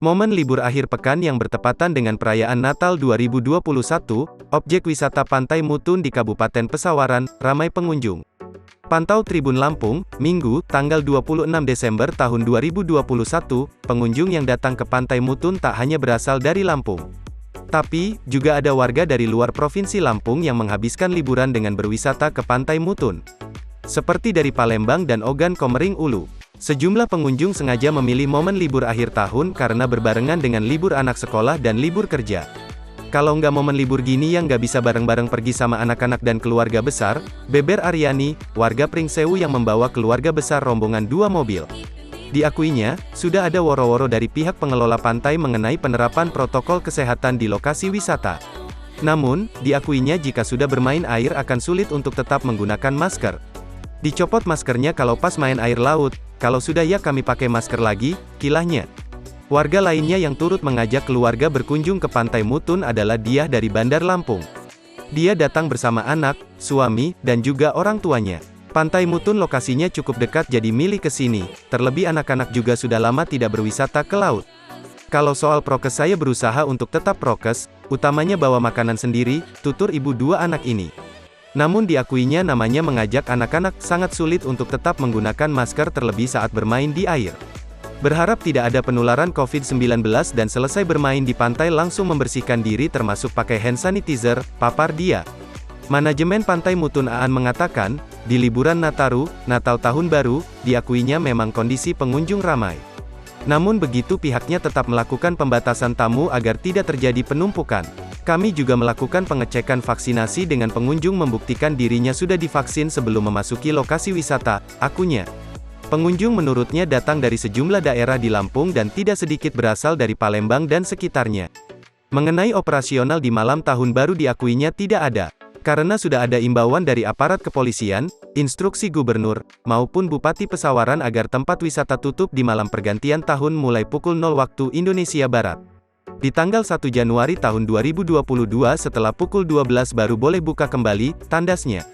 Momen libur akhir pekan yang bertepatan dengan perayaan Natal 2021, objek wisata Pantai Mutun di Kabupaten Pesawaran, ramai pengunjung. Pantau Tribun Lampung, Minggu, tanggal 26 Desember tahun 2021, pengunjung yang datang ke Pantai Mutun tak hanya berasal dari Lampung. Tapi, juga ada warga dari luar Provinsi Lampung yang menghabiskan liburan dengan berwisata ke Pantai Mutun. Seperti dari Palembang dan Ogan Komering Ulu. Sejumlah pengunjung sengaja memilih momen libur akhir tahun karena berbarengan dengan libur anak sekolah dan libur kerja. Kalau nggak momen libur gini yang nggak bisa bareng-bareng pergi sama anak-anak dan keluarga besar, Beber Aryani, warga Pringsewu yang membawa keluarga besar rombongan 2 mobil. Diakuinya, sudah ada woro-woro dari pihak pengelola pantai mengenai penerapan protokol kesehatan di lokasi wisata. Namun, diakuinya jika sudah bermain air akan sulit untuk tetap menggunakan masker. Dicopot maskernya kalau pas main air laut, kalau sudah ya kami pakai masker lagi, kilahnya. Warga lainnya yang turut mengajak keluarga berkunjung ke Pantai Mutun adalah Diah dari Bandar Lampung. Dia datang bersama anak, suami, dan juga orang tuanya. Pantai Mutun lokasinya cukup dekat jadi milih ke sini, terlebih anak-anak juga sudah lama tidak berwisata ke laut. Kalau soal prokes saya berusaha untuk tetap prokes, utamanya bawa makanan sendiri, tutur ibu 2 anak ini. Namun diakuinya namanya mengajak anak-anak sangat sulit untuk tetap menggunakan masker terlebih saat bermain di air. Berharap tidak ada penularan COVID-19 dan selesai bermain di pantai langsung membersihkan diri termasuk pakai hand sanitizer, papar dia. Manajemen Pantai Mutun Aan mengatakan, di liburan Nataru, Natal Tahun Baru, diakuinya memang kondisi pengunjung ramai. Namun begitu pihaknya tetap melakukan pembatasan tamu agar tidak terjadi penumpukan. Kami juga melakukan pengecekan vaksinasi dengan pengunjung membuktikan dirinya sudah divaksin sebelum memasuki lokasi wisata, akunya. Pengunjung menurutnya datang dari sejumlah daerah di Lampung dan tidak sedikit berasal dari Palembang dan sekitarnya. Mengenai operasional di malam tahun baru diakuinya tidak ada. Karena sudah ada imbauan dari aparat kepolisian, instruksi gubernur, maupun Bupati Pesawaran agar tempat wisata tutup di malam pergantian tahun mulai pukul 0 waktu Indonesia Barat. Di tanggal 1 Januari tahun 2022 setelah pukul 12 baru boleh buka kembali, tandasnya.